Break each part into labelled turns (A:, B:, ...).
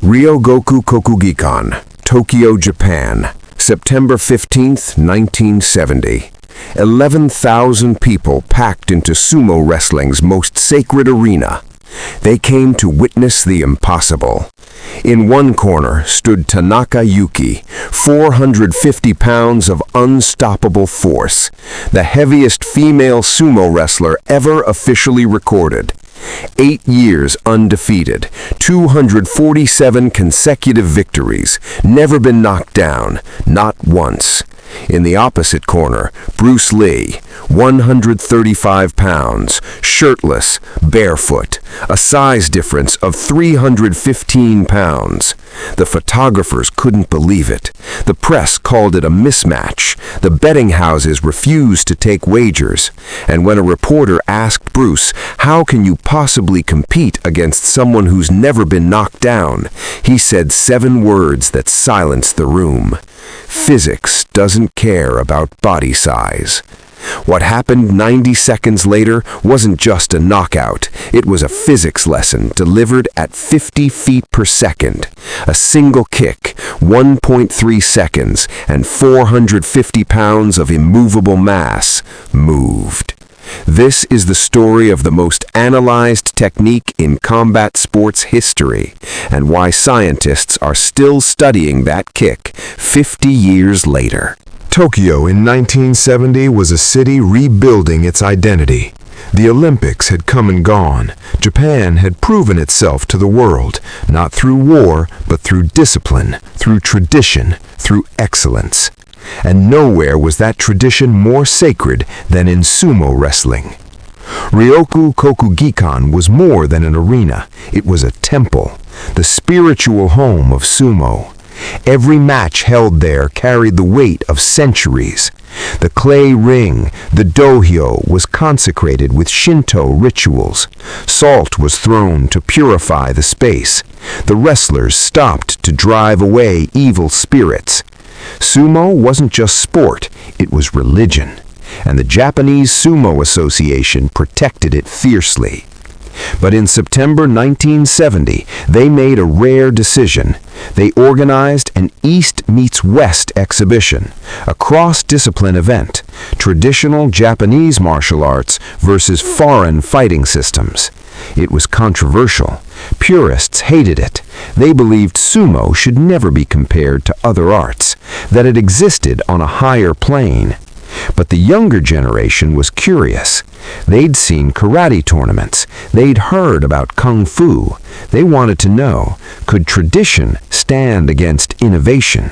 A: Ryōgoku Kokugikan, Tokyo, Japan, September 15, 1970. 11,000 people packed into sumo wrestling's most sacred arena. They came to witness the impossible. In one corner stood Tanaka Yuki, 450 pounds of unstoppable force, the heaviest female sumo wrestler ever officially recorded. 8 years undefeated, 247 consecutive victories, never been knocked down, not once. In the opposite corner, Bruce Lee, 135 pounds, shirtless, barefoot, a size difference of 315 pounds. The photographers couldn't believe it. The press called it a mismatch. The betting houses refused to take wagers. And when a reporter asked Bruce, "How can you possibly compete against someone who's never been knocked down?" he said 7 words that silenced the room. Physics doesn't care about body size. What happened 90 seconds later wasn't just a knockout. It was a physics lesson delivered at 50 feet per second. A single kick, 1.3 seconds, and 450 pounds of immovable mass moved. This is the story of the most analyzed technique in combat sports history, and why scientists are still studying that kick 50 years later.
B: Tokyo in 1970 was a city rebuilding its identity. The Olympics had come and gone. Japan had proven itself to the world, not through war, but through discipline, through tradition, through excellence. And nowhere was that tradition more sacred than in sumo wrestling. Ryōgoku Kokugikan was more than an arena. It was a temple, the spiritual home of sumo. Every match held there carried the weight of centuries. The clay ring, the dohyo, was consecrated with Shinto rituals. Salt was thrown to purify the space. The wrestlers stopped to drive away evil spirits. Sumo wasn't just sport, it was religion, and the Japanese Sumo Association protected it fiercely. But in September 1970, they made a rare decision. They organized an East meets West exhibition, a cross-discipline event, traditional Japanese martial arts versus foreign fighting systems. It was controversial. Purists hated it. They believed sumo should never be compared to other arts, that it existed on a higher plane. But the younger generation was curious. They'd seen karate tournaments. They'd heard about kung fu. They wanted to know, could tradition stand against innovation?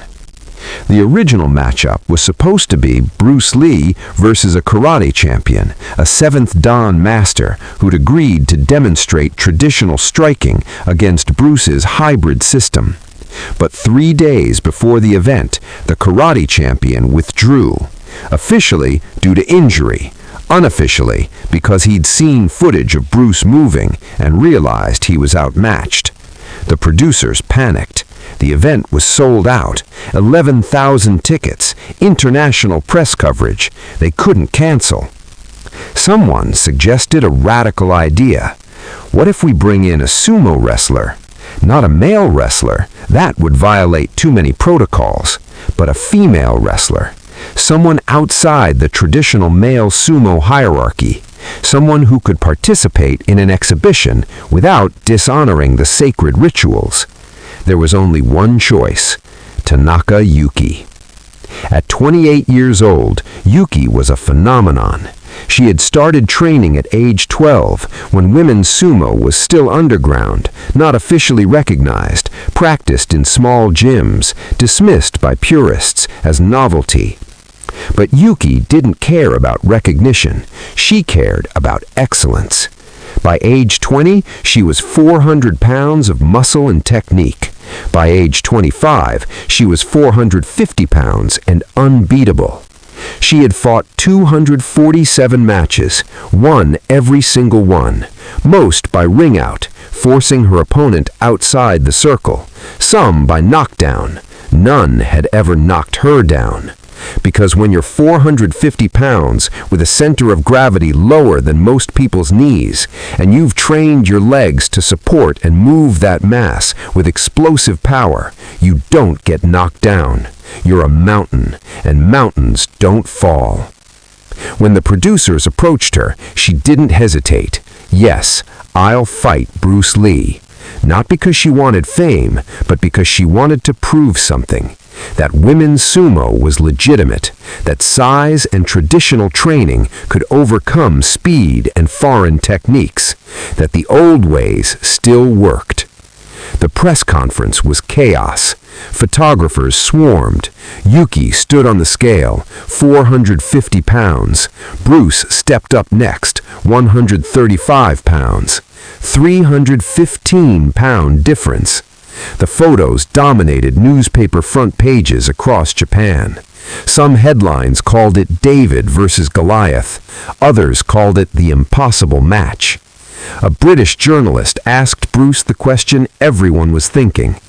B: The original matchup was supposed to be Bruce Lee versus a karate champion, a 7th Dan master who'd agreed to demonstrate traditional striking against Bruce's hybrid system. But 3 days before the event, the karate champion withdrew. Officially due to injury, unofficially because he'd seen footage of Bruce moving and realized he was outmatched. The producers panicked. The event was sold out, 11,000 tickets, international press coverage. They couldn't cancel. Someone suggested a radical idea. What if we bring in a sumo wrestler? Not a male wrestler, that would violate too many protocols, but a female wrestler. Someone outside the traditional male sumo hierarchy. Someone who could participate in an exhibition without dishonoring the sacred rituals. There was only one choice: Tanaka Yuki. At 28 years old, Yuki was a phenomenon. She had started training at age 12, when women's sumo was still underground, not officially recognized, practiced in small gyms, dismissed by purists as novelty. But Yuki didn't care about recognition. She cared about excellence. By age 20, she was 400 pounds of muscle and technique. By age 25, she was 450 pounds and unbeatable. She had fought 247 matches, won every single one, most by ring out, forcing her opponent outside the circle, some by knockdown. None had ever knocked her down.
A: Because when you're 450 pounds with a center of gravity lower than most people's knees, and you've trained your legs to support and move that mass with explosive power, you don't get knocked down. You're a mountain, and mountains don't fall. When the producers approached her, she didn't hesitate. Yes, I'll fight Bruce Lee. Not because she wanted fame, but because she wanted to prove something. That women's sumo was legitimate, that size and traditional training could overcome speed and foreign techniques, that the old ways still worked. The press conference was chaos. Photographers swarmed. Yuki stood on the scale, 450 pounds. Bruce stepped up next, 135 pounds. 315-pound difference. The photos dominated newspaper front pages across Japan. Some headlines called it David versus Goliath. Others called it the impossible match. A British journalist asked Bruce the question everyone was thinking.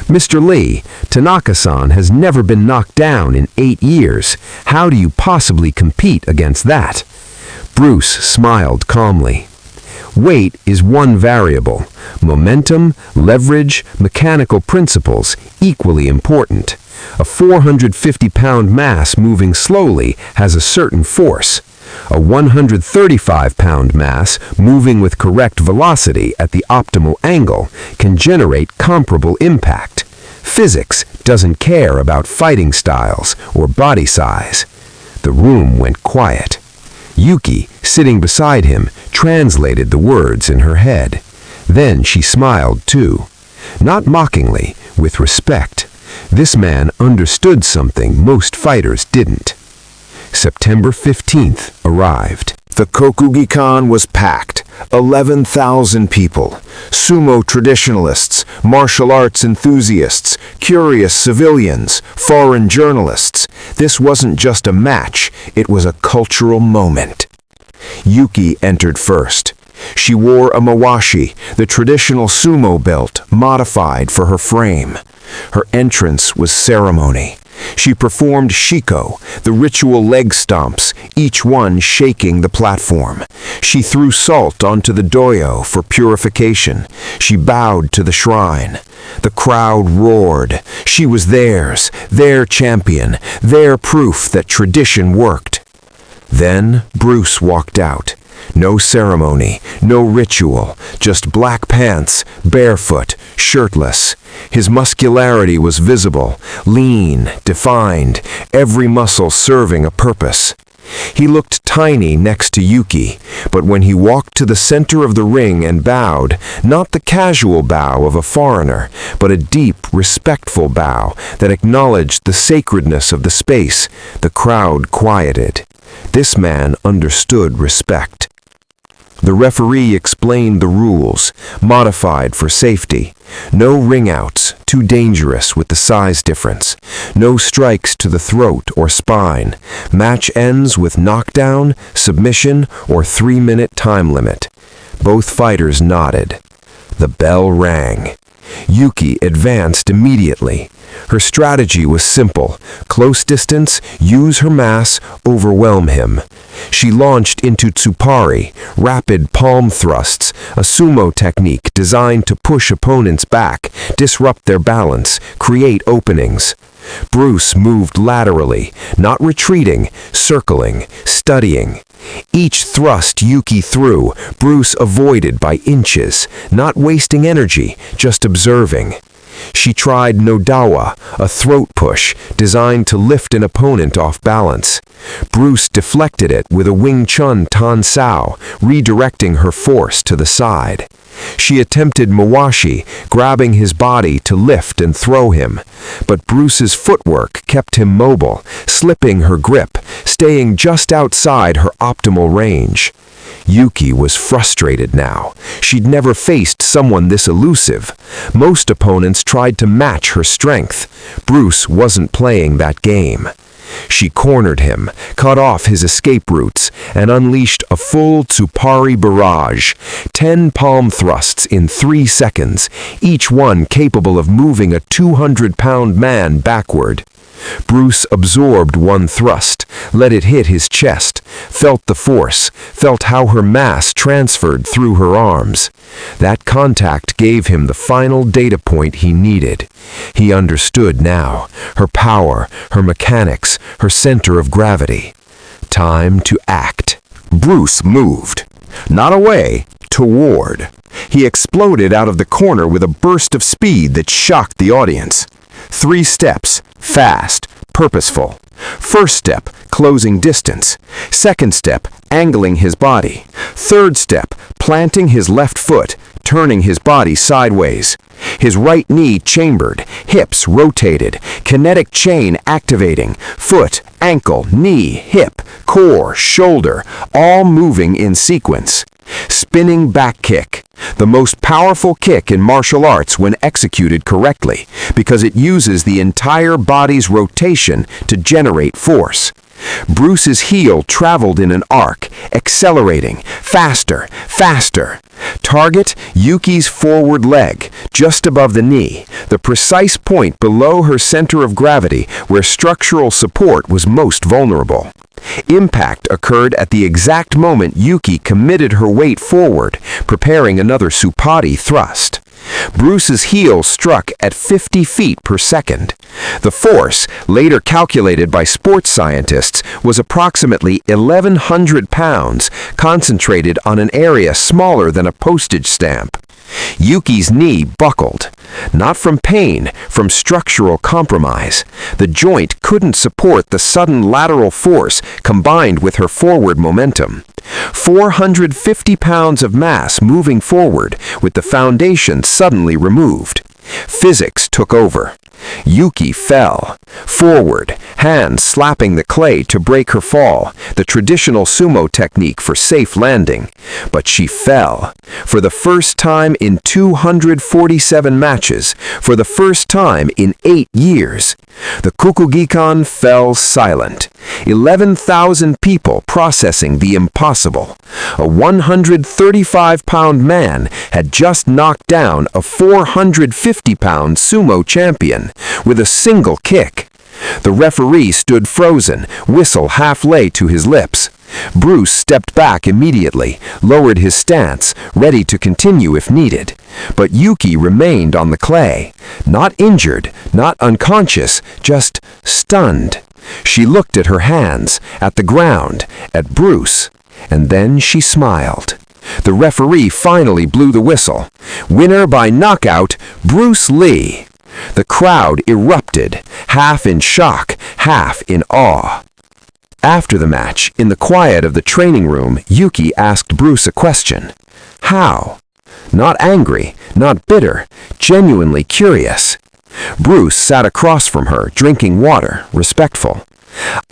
A: Mr. Lee, Tanaka-san has never been knocked down in 8 years. How do you possibly compete against that? Bruce smiled calmly. Weight is one variable. Momentum, leverage, mechanical principles, equally important. A 450-pound mass moving slowly has a certain force. A 135-pound mass moving with correct velocity at the optimal angle can generate comparable impact. Physics doesn't care about fighting styles or body size. The room went quiet. Yuki, sitting beside him, translated the words in her head. Then she smiled too. Not mockingly, with respect. This man understood something most fighters didn't. September 15th arrived.
B: The Kokugikan was packed. 11,000 people. Sumo traditionalists, martial arts enthusiasts, curious civilians, foreign journalists. This wasn't just a match, it was a cultural moment. Yuki entered first. She wore a mawashi, the traditional sumo belt, modified for her frame. Her entrance was ceremony. She performed shiko, the ritual leg stomps, each one shaking the platform. She threw salt onto the doyo for purification. She bowed to the shrine. The crowd roared. She was theirs, their champion, their proof that tradition worked. Then Bruce walked out. No ceremony, no ritual, just black pants, barefoot, shirtless. His muscularity was visible, lean, defined, every muscle serving a purpose. He looked tiny next to Yuki, but when he walked to the center of the ring and bowed, not the casual bow of a foreigner, but a deep, respectful bow that acknowledged the sacredness of the space, the crowd quieted. This man understood respect. The referee explained the rules, modified for safety. No ring-outs, too dangerous with the size difference. No strikes to the throat or spine. Match ends with knockdown, submission, or 3-minute time limit. Both fighters nodded. The bell rang. Yuki advanced immediately. Her strategy was simple. Close distance, use her mass, overwhelm him. She launched into tsupari, rapid palm thrusts, a sumo technique designed to push opponents back, disrupt their balance, create openings. Bruce moved laterally, not retreating, circling, studying. Each thrust Yuki threw, Bruce avoided by inches, not wasting energy, just observing. She tried no dawa, a throat push designed to lift an opponent off balance. Bruce deflected it with a Wing Chun Tan Sao, redirecting her force to the side. She attempted mawashi, grabbing his body to lift and throw him. But Bruce's footwork kept him mobile, slipping her grip, staying just outside her optimal range. Yuki was frustrated now. She'd never faced someone this elusive. Most opponents tried to match her strength. Bruce wasn't playing that game. She cornered him, cut off his escape routes, and unleashed a full tsupari barrage. 10 palm thrusts in 3 seconds, each one capable of moving a 200-pound man backward.
A: Bruce absorbed one thrust, let it hit his chest, felt the force, felt how her mass transferred through her arms. That contact gave him the final data point he needed. He understood now, her power, her mechanics, her center of gravity. Time to act. Bruce moved. Not away, toward. He exploded out of the corner with a burst of speed that shocked the audience. 3 steps, fast, purposeful. First step, closing distance. Second step, angling his body. Third step, planting his left foot, turning his body sideways. His right knee chambered, hips rotated, kinetic chain activating, foot, ankle, knee, hip, core, shoulder, all moving in sequence. Spinning back kick, the most powerful kick in martial arts when executed correctly, because it uses the entire body's rotation to generate force. Bruce's heel traveled in an arc, accelerating, faster, faster. Target, Yuki's forward leg, just above the knee, the precise point below her center of gravity where structural support was most vulnerable. Impact occurred at the exact moment Yuki committed her weight forward, preparing another Supati thrust. Bruce's heel struck at 50 feet per second. The force, later calculated by sports scientists, was approximately 1,100 pounds, concentrated on an area smaller than a postage stamp. Yuki's knee buckled. Not from pain, from structural compromise. The joint couldn't support the sudden lateral force combined with her forward momentum. 450 pounds of mass moving forward with the foundation suddenly removed. Physics took over. Yuki fell. Forward, hands slapping the clay to break her fall, the traditional sumo technique for safe landing. But she fell. For the first time in 247 matches, for the first time in 8 years. The Kokugikan fell silent. 11,000 people processing the impossible. A 135-pound man had just knocked down a 450-pound sumo champion with a single kick. The referee stood frozen, whistle half lay to his lips. Bruce stepped back immediately, lowered his stance, ready to continue if needed. But Yuki remained on the clay. Not injured, not unconscious, just stunned. She looked at her hands, at the ground, at Bruce, and then she smiled. The referee finally blew the whistle. Winner by knockout, Bruce Lee. The crowd erupted, half in shock, half in awe. After the match, in the quiet of the training room, Yuki asked Bruce a question. How? Not angry, not bitter, genuinely curious. Bruce sat across from her, drinking water, respectful.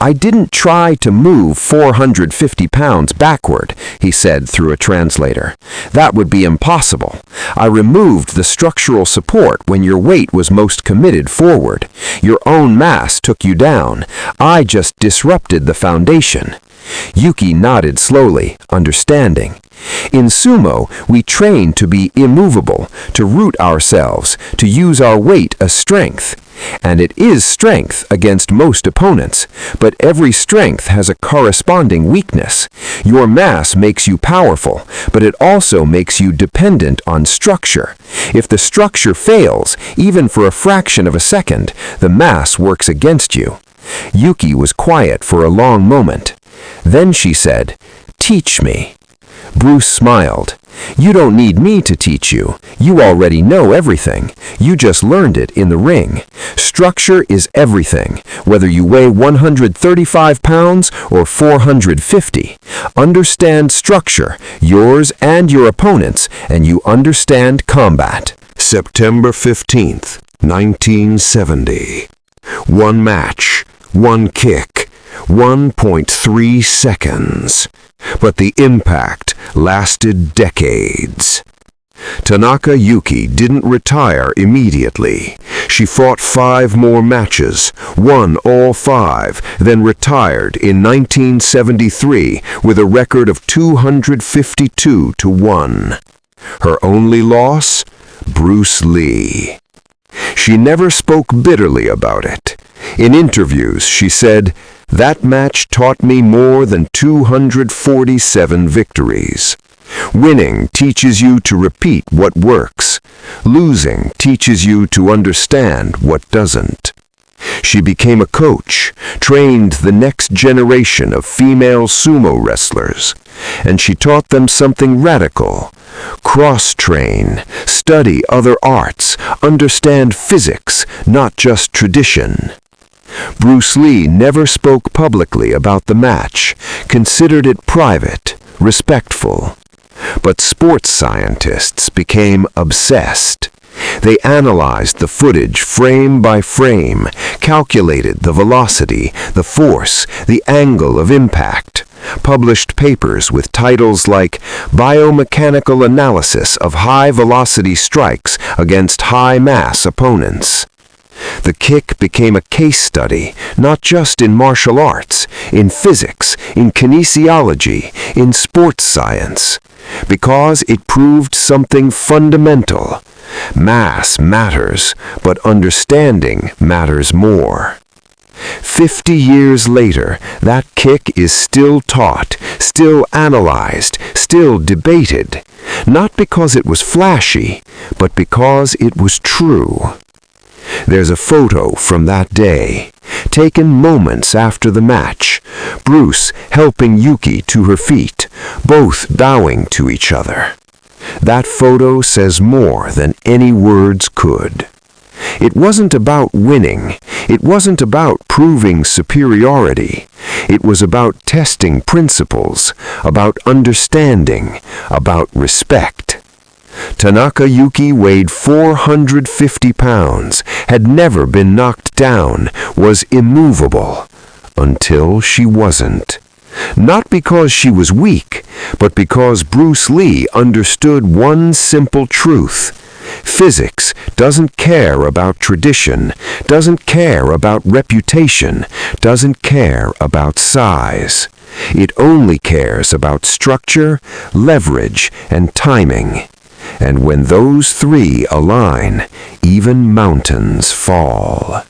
A: I didn't try to move 450 pounds backward, he said through a translator. That would be impossible. I removed the structural support when your weight was most committed forward. Your own mass took you down. I just disrupted the foundation. Yuki nodded slowly, understanding. In sumo, we train to be immovable, to root ourselves, to use our weight as strength. And it is strength against most opponents, but every strength has a corresponding weakness. Your mass makes you powerful, but it also makes you dependent on structure. If the structure fails, even for a fraction of a second, the mass works against you. Yuki was quiet for a long moment. Then she said, "Teach me." Bruce smiled. You don't need me to teach you. You already know everything. You just learned it in the ring. Structure is everything, whether you weigh 135 pounds or 450. Understand structure, yours and your opponent's, and you understand combat.
B: September 15th, 1970. One match, one kick, 1.3 seconds. But the impact lasted decades. Tanaka Yuki didn't retire immediately. She fought 5 more matches, won all 5, then retired in 1973 with a record of 252-1. Her only loss? Bruce Lee. She never spoke bitterly about it.
A: In interviews, she said, "That match taught me more than 247 victories. Winning teaches you to repeat what works. Losing teaches you to understand what doesn't." She became a coach, trained the next generation of female sumo wrestlers, and she taught them something radical: cross-train, study other arts, understand physics, not just tradition. Bruce Lee never spoke publicly about the match, considered it private, respectful. But sports scientists became obsessed. They analyzed the footage frame by frame, calculated the velocity, the force, the angle of impact, published papers with titles like Biomechanical Analysis of High-Velocity Strikes Against High-Mass Opponents. The kick became a case study, not just in martial arts, in physics, in kinesiology, in sports science, because it proved something fundamental. Mass matters, but understanding matters more. 50 years later, that kick is still taught, still analyzed, still debated, not because it was flashy, but because it was true. There's a photo from that day, taken moments after the match, Bruce helping Yuki to her feet, both bowing to each other. That photo says more than any words could. It wasn't about winning. It wasn't about proving superiority. It was about testing principles, about understanding, about respect. Tanaka Yuki weighed 450 pounds, had never been knocked down, was immovable, until she wasn't. Not because she was weak, but because Bruce Lee understood one simple truth. Physics doesn't care about tradition, doesn't care about reputation, doesn't care about size. It only cares about structure, leverage, and timing. And when those three align, even mountains fall.